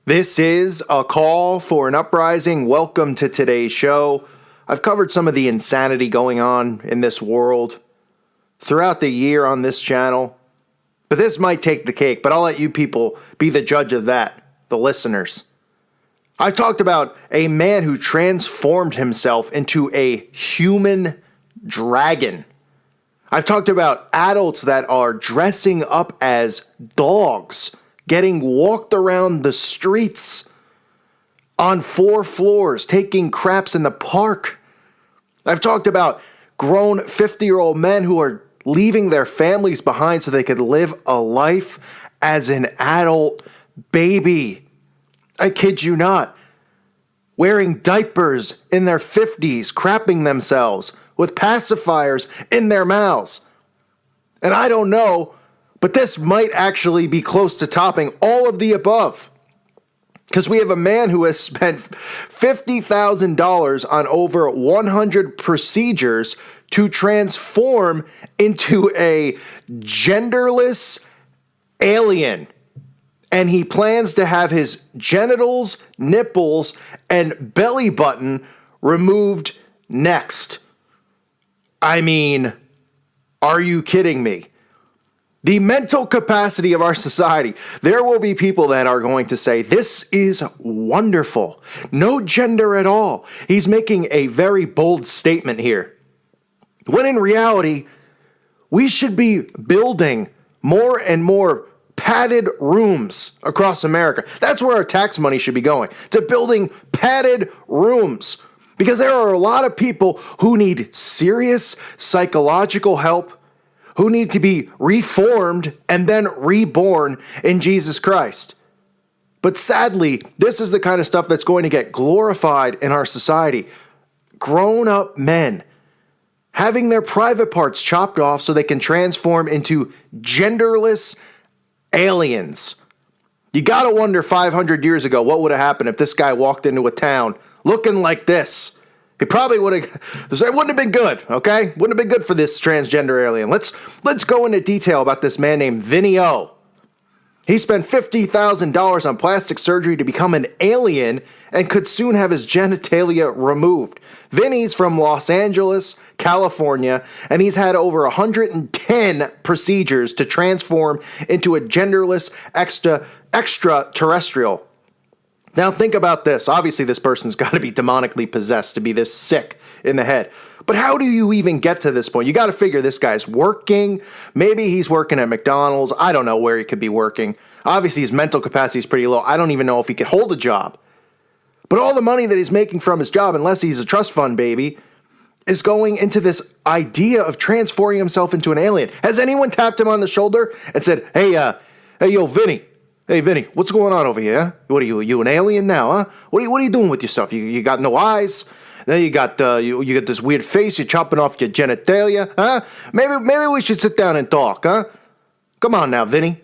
This is a call for an uprising. Welcome to today's show. I've covered some of the insanity going on in this world throughout the year on this channel, but this might take the cake, but I'll let you people be the judge of that, the listeners. I talked about a man who transformed himself into a human dragon. I've talked about adults that are dressing up as dogs, getting walked around the streets on 4 floors, taking craps in the park. I've talked about grown 50-year-old men who are leaving their families behind so they could live a life as an adult baby. I kid you not. Wearing diapers in their 50s, crapping themselves with pacifiers in their mouths. And I don't know, but this might actually be close to topping all of the above. Because we have a man who has spent $50,000 on over 100 procedures to transform into a genderless alien. And he plans to have his genitals, nipples, and belly button removed next. I mean, are you kidding me? The mental capacity of our society. There will be people that are going to say, this is wonderful. No gender at all. He's making a very bold statement here. When in reality, we should be building more and more padded rooms across America. That's where our tax money should be going, to building padded rooms. Because there are a lot of people who need serious psychological help, who need to be reformed and then reborn in Jesus Christ. But sadly, this is the kind of stuff that's going to get glorified in our society. Grown-up men having their private parts chopped off so they can transform into genderless aliens. You gotta wonder 500 years ago what would have happened if this guy walked into a town looking like this. He probably would have, it wouldn't have been good, okay? Wouldn't have been good for this transgender alien. Let's go into detail about this man named Vinny O. He spent $50,000 on plastic surgery to become an alien and could soon have his genitalia removed. Vinny's from Los Angeles, California, and he's had over 110 procedures to transform into a genderless extraterrestrial. Now think about this. Obviously, this person's got to be demonically possessed to be this sick in the head. But how do you even get to this point? You got to figure this guy's working. Maybe he's working at McDonald's. I don't know where he could be working. Obviously, his mental capacity is pretty low. I don't even know if he could hold a job. But all the money that he's making from his job, unless he's a trust fund baby, is going into this idea of transforming himself into an alien. Has anyone tapped him on the shoulder and said, hey, yo, Vinny. Hey, Vinny, what's going on over here? What are you an alien now, huh? What are you doing with yourself? You got no eyes? Then you got you got this weird face. You're chopping off your genitalia, huh? Maybe we should sit down and talk, huh? Come on now, Vinny.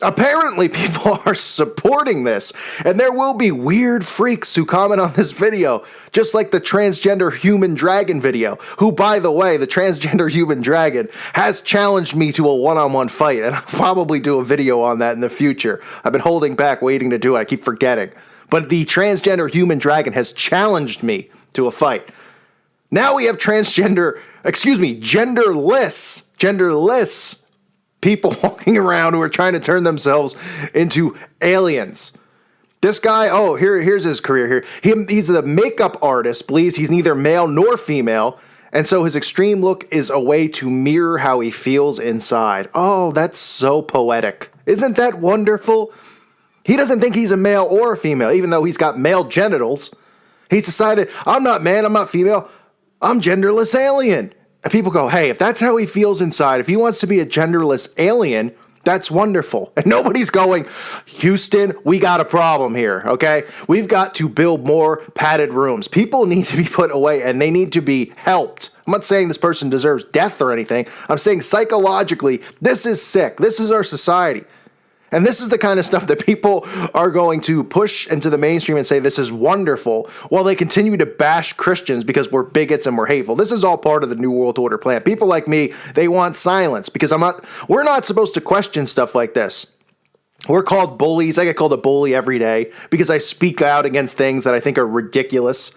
Apparently, people are supporting this, and there will be weird freaks who comment on this video, just like the transgender human dragon video, who, by the way, the transgender human dragon has challenged me to a one-on-one fight, and I'll probably do a video on that in the future. I've been holding back, waiting to do it. I keep forgetting. But the transgender human dragon has challenged me to a fight. Now we have genderless people walking around who are trying to turn themselves into aliens. This guy, here's his career here. He's a makeup artist, believes he's neither male nor female, and so his extreme look is a way to mirror how he feels inside. Oh, that's so poetic. Isn't that wonderful? He doesn't think he's a male or a female, even though he's got male genitals. He's decided, I'm not man, I'm not female, I'm genderless alien. And people go, hey, if that's how he feels inside, if he wants to be a genderless alien, that's wonderful. And nobody's going, Houston, we got a problem here, okay? We've got to build more padded rooms. People need to be put away, and they need to be helped. I'm not saying this person deserves death or anything. I'm saying psychologically, this is sick. This is our society. And this is the kind of stuff that people are going to push into the mainstream and say this is wonderful, while they continue to bash Christians because we're bigots and we're hateful. This is all part of the New World Order plan. People like me, they want silence because we're not supposed to question stuff like this. We're called bullies. I get called a bully every day because I speak out against things that I think are ridiculous.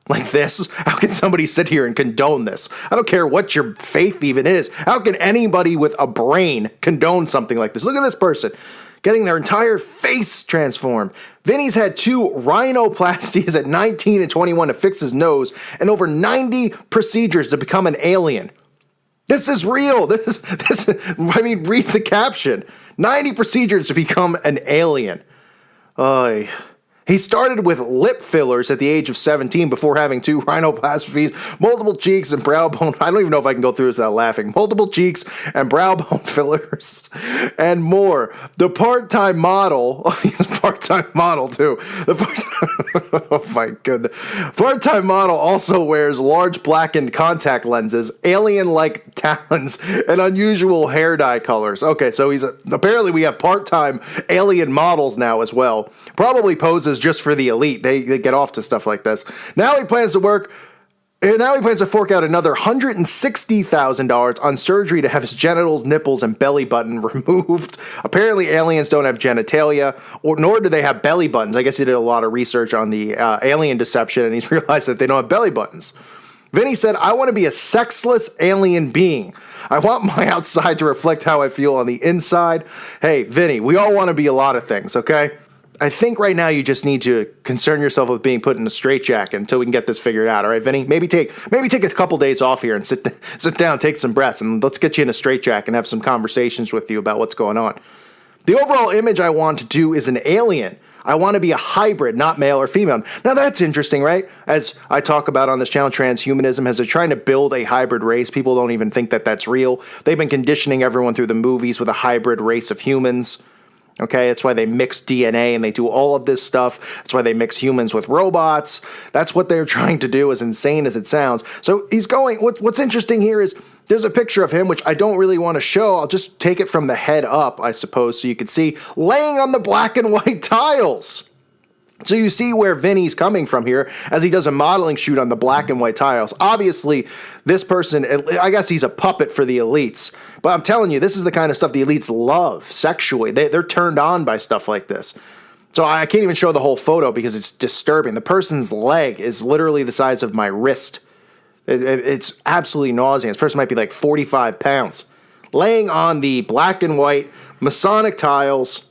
Like this. How can somebody sit here and condone this? I don't care what your faith even is. How can anybody with a brain condone something like this? Look at this person getting their entire face transformed. Vinny's had 2 rhinoplasties at 19 and 21 to fix his nose and over 90 procedures to become an alien. This is real. I mean, read the caption. 90 procedures to become an alien. He started with lip fillers at the age of 17 before having 2 rhinoplasties, multiple cheeks and brow bone. I don't even know if I can go through this without laughing. Multiple cheeks and brow bone fillers and more. The part-time model, he's a part-time model too. Oh my goodness. Part-time model also wears large blackened contact lenses, alien-like talons, and unusual hair dye colors. Okay, so apparently we have part-time alien models now as well. Probably poses just for the elite. They get off to stuff like this. Now he plans to fork out another $160,000 on surgery to have his genitals, nipples, and belly button removed. Apparently, aliens don't have genitalia, nor do they have belly buttons. I guess he did a lot of research on the alien deception, and he's realized that they don't have belly buttons. Vinny said, "I want to be a sexless alien being. I want my outside to reflect how I feel on the inside." Hey, Vinny, we all want to be a lot of things, okay? I think right now you just need to concern yourself with being put in a straitjacket until we can get this figured out. All right, Vinny? Maybe take a couple days off here and sit down, take some breaths, and let's get you in a straitjacket and have some conversations with you about what's going on. The overall image I want to do is an alien. I want to be a hybrid, not male or female. Now that's interesting, right? As I talk about on this channel, transhumanism, as they're trying to build a hybrid race, people don't even think that that's real. They've been conditioning everyone through the movies with a hybrid race of humans. Okay, that's why they mix DNA and they do all of this stuff. That's why they mix humans with robots. That's what they're trying to do, as insane as it sounds. So he's going, what's interesting here is there's a picture of him, which I don't really want to show. I'll just take it from the head up, I suppose, so you can see, laying on the black and white tiles. So you see where Vinny's coming from here as he does a modeling shoot on the black and white tiles. Obviously, this person, I guess he's a puppet for the elites. But I'm telling you, this is the kind of stuff the elites love sexually. They're turned on by stuff like this. So I can't even show the whole photo because it's disturbing. The person's leg is literally the size of my wrist. It's absolutely nauseating. This person might be like 45 pounds. Laying on the black and white Masonic tiles,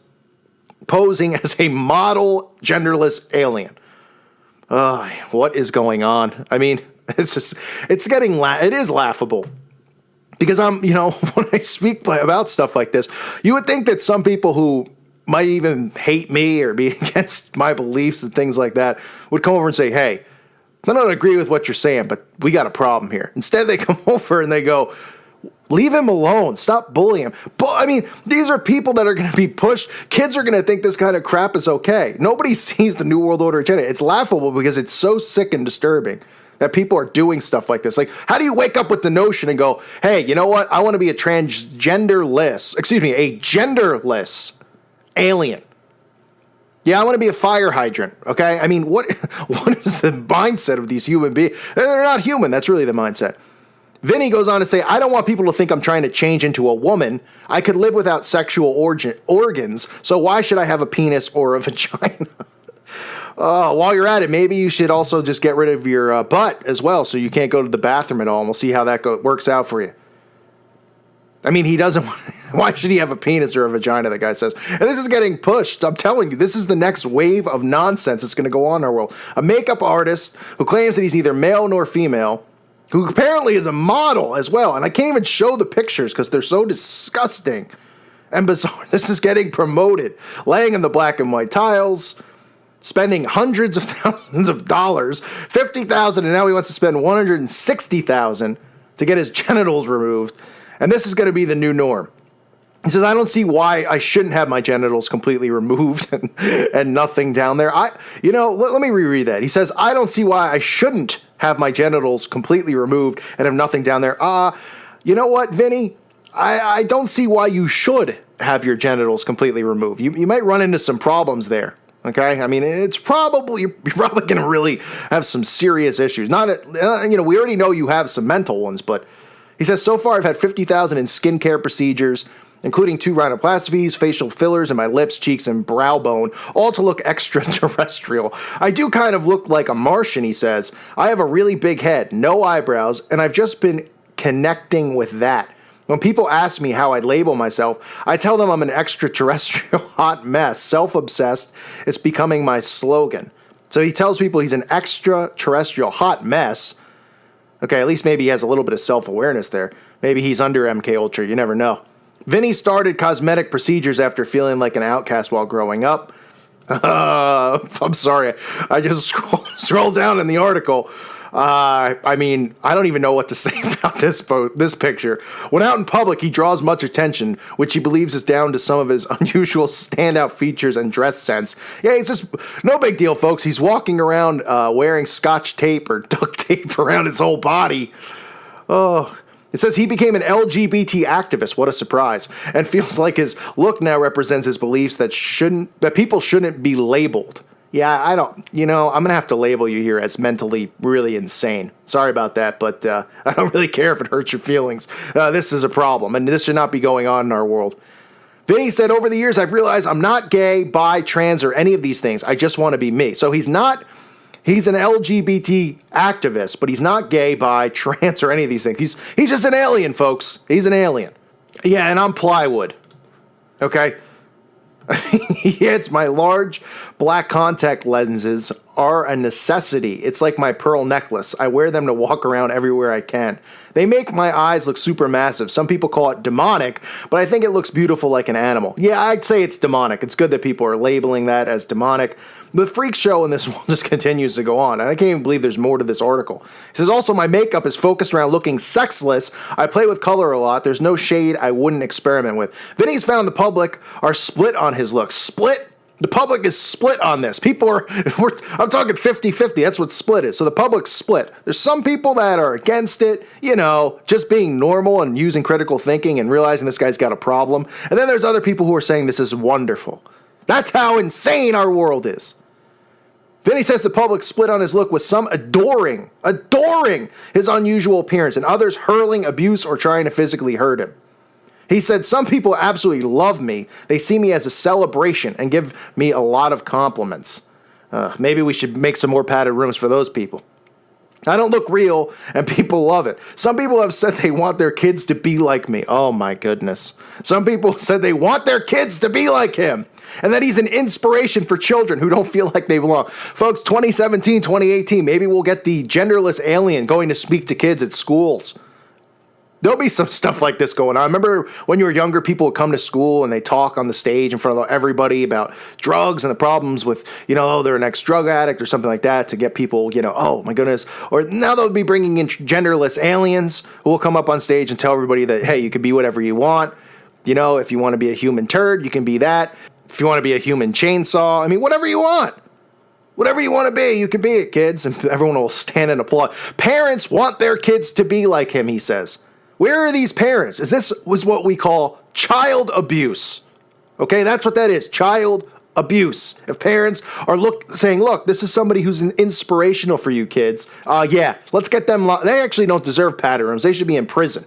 posing as a model genderless alien. What is going on? I mean, it is laughable. Because when I speak about stuff like this, you would think that some people who might even hate me or be against my beliefs and things like that would come over and say, "Hey, I don't agree with what you're saying, but we got a problem here." Instead, they come over and they go, "Leave him alone. Stop bullying him." But I mean, these are people that are going to be pushed. Kids are going to think this kind of crap is okay. Nobody sees the New World Order agenda. It's laughable because it's so sick and disturbing that people are doing stuff like this. Like, how do you wake up with the notion and go, "Hey, you know what? I want to be a genderless alien. Yeah, I want to be a fire hydrant." Okay? I mean, what is the mindset of these human beings? They're not human. That's really the mindset. Vinny goes on to say, "I don't want people to think I'm trying to change into a woman. I could live without sexual organs, so why should I have a penis or a vagina?" While you're at it, maybe you should also just get rid of your butt as well, so you can't go to the bathroom at all, and we'll see how that works out for you. I mean, he doesn't want... Why should he have a penis or a vagina, the guy says. And this is getting pushed. I'm telling you, this is the next wave of nonsense that's going to go on in our world. A makeup artist who claims that he's neither male nor female, who apparently is a model as well. And I can't even show the pictures because they're so disgusting and bizarre. This is getting promoted. Laying in the black and white tiles, spending hundreds of thousands of dollars, $50,000, and now he wants to spend $160,000 to get his genitals removed. And this is going to be the new norm. He says, "I don't see why I shouldn't have my genitals completely removed and nothing down there." Let me reread that. He says, "I don't see why I shouldn't have my genitals completely removed and have nothing down there." You know what, Vinny? I don't see why you should have your genitals completely removed. You might run into some problems there. Okay? I mean, you're probably going to really have some serious issues. We already know you have some mental ones, but he says, "So far I've had $50,000 in skincare procedures including 2 rhinoplasties, facial fillers in my lips, cheeks, and brow bone, all to look extraterrestrial. I do kind of look like a Martian, he says. I have a really big head, no eyebrows, and I've just been connecting with that. When people ask me how I label myself, I tell them I'm an extraterrestrial hot mess, self-obsessed. It's becoming my slogan. So he tells people he's an extraterrestrial hot mess. Okay, at least maybe he has a little bit of self-awareness there. Maybe he's under MK Ultra, you never know. Vinny started cosmetic procedures after feeling like an outcast while growing up. I'm sorry, I just scrolled down in the article. I mean, I don't even know what to say about this picture. When out in public, he draws much attention, which he believes is down to some of his unusual standout features and dress sense. Yeah, it's just no big deal, folks. He's walking around wearing scotch tape or duct tape around his whole body. Oh, it says he became an LGBT activist. What a surprise. And feels like his look now represents his beliefs that people shouldn't be labeled. Yeah, I'm going to have to label you here as mentally really insane. Sorry about that, but I don't really care if it hurts your feelings. This is a problem, and this should not be going on in our world. Vinny said, over the years, I've realized I'm not gay, bi, trans, or any of these things. I just want to be me. So he's an LGBT activist, but he's not gay, bi, trans, or any of these things. He's just an alien, folks. He's an alien. Yeah, and I'm plywood. Okay? It's my large black contact lenses are a necessity. It's like my pearl necklace. I wear them to walk around everywhere I can. They make my eyes look super massive. Some people call it demonic, but I think it looks beautiful like an animal. Yeah, I'd say it's demonic. It's good that people are labeling that as demonic. The freak show in this one just continues to go on, and I can't even believe there's more to this article. He says, also, my makeup is focused around looking sexless. I play with color a lot. There's no shade I wouldn't experiment with. Vinny's found the public are split on his looks. Split? The public is split on this. People are, I'm talking 50-50. That's what split is. So the public's split. There's some people that are against it, just being normal and using critical thinking and realizing this guy's got a problem. And then there's other people who are saying this is wonderful. That's how insane our world is. Vinny says the public split on his look, with some adoring his unusual appearance and others hurling abuse or trying to physically hurt him. He said, some people absolutely love me. They see me as a celebration and give me a lot of compliments. Maybe we should make some more padded rooms for those people. I don't look real, and people love it. Some people have said they want their kids to be like me. Oh, my goodness. Some people said they want their kids to be like him, and that he's an inspiration for children who don't feel like they belong. Folks, 2017, 2018, maybe we'll get the genderless alien going to speak to kids at schools. There'll be some stuff like this going on. I remember when you were younger, people would come to school and they talk on the stage in front of everybody about drugs and the problems with, they're an ex-drug addict or something like that to get people, oh my goodness. Or now they'll be bringing in genderless aliens who will come up on stage and tell everybody that, hey, you can be whatever you want. If you want to be a human turd, you can be that. If you want to be a human chainsaw, whatever you want. Whatever you want to be, you can be it, kids. And everyone will stand and applaud. Parents want their kids to be like him, he says. Where are these parents? This was what we call child abuse. Okay, that's what that is, child abuse. If parents are saying, look, this is somebody who's inspirational for you kids, let's get them. They actually don't deserve padded rooms. They should be in prison.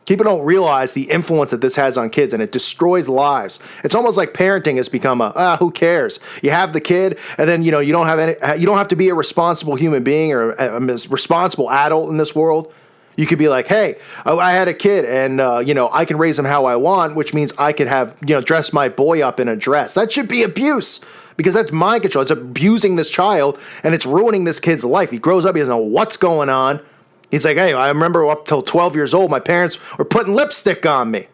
People don't realize the influence that this has on kids, and it destroys lives. It's almost like parenting has become who cares? You have the kid, and then you don't have to be a responsible human being or a responsible adult in this world. You could be like, hey, I had a kid and, I can raise him how I want, which means I could have, dress my boy up in a dress. That should be abuse because that's mind control. It's abusing this child and it's ruining this kid's life. He grows up, he doesn't know what's going on. He's like, hey, I remember up till 12 years old, my parents were putting lipstick on me.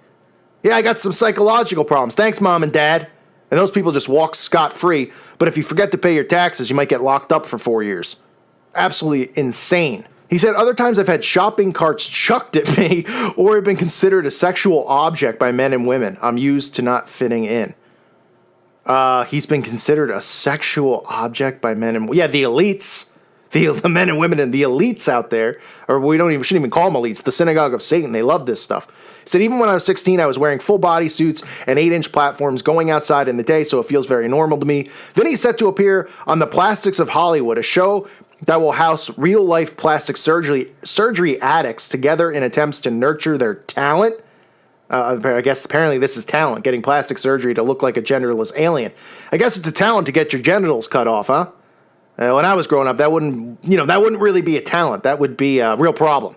Yeah, I got some psychological problems. Thanks, Mom and Dad. And those people just walk scot-free. But if you forget to pay your taxes, you might get locked up for 4 years. Absolutely insane. He said, other times I've had shopping carts chucked at me or have been considered a sexual object by men and women. I'm used to not fitting in. He's been considered a sexual object by men and... Yeah, the elites. The men and women and the elites out there, or shouldn't even call them elites, the synagogue of Satan. They love this stuff. He said, even when I was 16, I was wearing full body suits and 8-inch platforms going outside in the day, so it feels very normal to me. Vinny's set to appear on The Plastics of Hollywood, a show that will house real-life plastic surgery addicts together in attempts to nurture their talent. I guess apparently this is talent, getting plastic surgery to look like a genderless alien. I guess it's a talent to get your genitals cut off, huh? When I was growing up, that wouldn't really be a talent. That would be a real problem.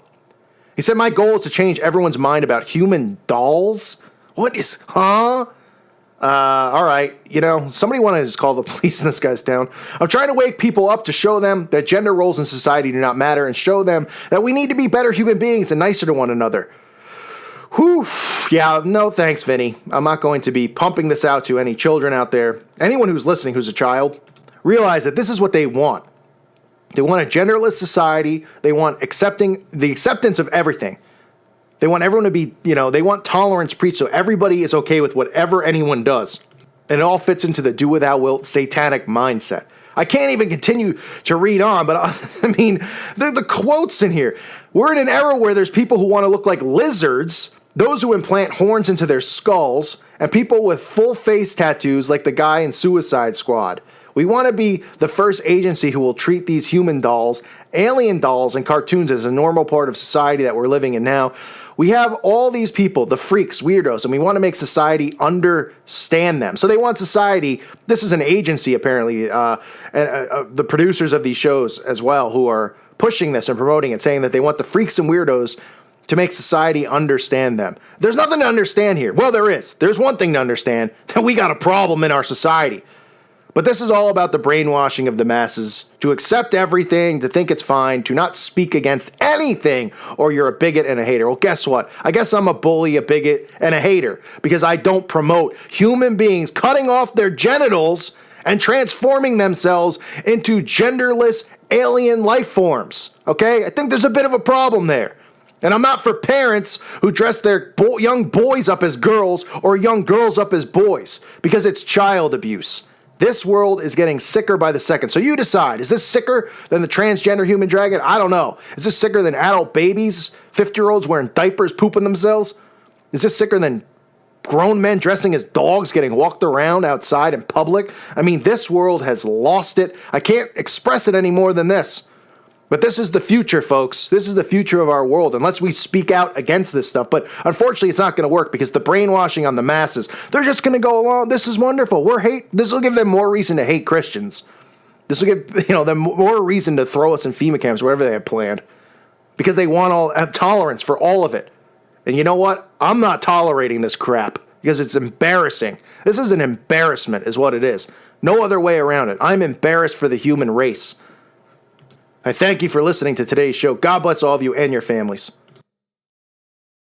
He said, my goal is to change everyone's mind about human dolls. What is, huh? All right, somebody want to just call the police in this guy's town. I'm trying to wake people up to show them that gender roles in society do not matter and show them that we need to be better human beings and nicer to one another. Whew. Yeah, no thanks, Vinny. I'm not going to be pumping this out to any children out there. Anyone who's listening who's a child, realize that this is what they want. They want a genderless society. They want the acceptance of everything. They want everyone to be, they want tolerance preached so everybody is okay with whatever anyone does. And it all fits into the do without will satanic mindset. I can't even continue to read on, but I mean, the quotes in here. We're in an era where there's people who want to look like lizards, those who implant horns into their skulls, and people with full face tattoos like the guy in Suicide Squad. We want to be the first agency who will treat these human dolls, alien dolls, and cartoons as a normal part of society that we're living in now. We have all these people, the freaks, weirdos, and we want to make society understand them. So they want society, this is an agency apparently, and the producers of these shows as well who are pushing this and promoting it, saying that they want the freaks and weirdos to make society understand them. There's nothing to understand here. Well, there is. There's one thing to understand, that we got a problem in our society. But this is all about the brainwashing of the masses to accept everything, to think it's fine, to not speak against anything, or you're a bigot and a hater. Well, guess what? I guess I'm a bully, a bigot, and a hater because I don't promote human beings cutting off their genitals and transforming themselves into genderless alien life forms. Okay? I think there's a bit of a problem there. And I'm not for parents who dress their young boys up as girls or young girls up as boys because it's child abuse. This world is getting sicker by the second. So you decide, is this sicker than the transgender human dragon? I don't know. Is this sicker than adult babies, 50-year-olds wearing diapers, pooping themselves? Is this sicker than grown men dressing as dogs, getting walked around outside in public? I mean, this world has lost it. I can't express it any more than this. But this is the future, folks. This is the future of our world, unless we speak out against this stuff. But unfortunately, it's not going to work because the brainwashing on the masses, they're just going to go along. This is wonderful. This will give them more reason to hate Christians. This will give them more reason to throw us in FEMA camps, whatever they have planned, because they want have tolerance for all of it. And you know what? I'm not tolerating this crap because it's embarrassing. This is an embarrassment, is what it is. No other way around it. I'm embarrassed for the human race. I thank you for listening to today's show. God bless all of you and your families.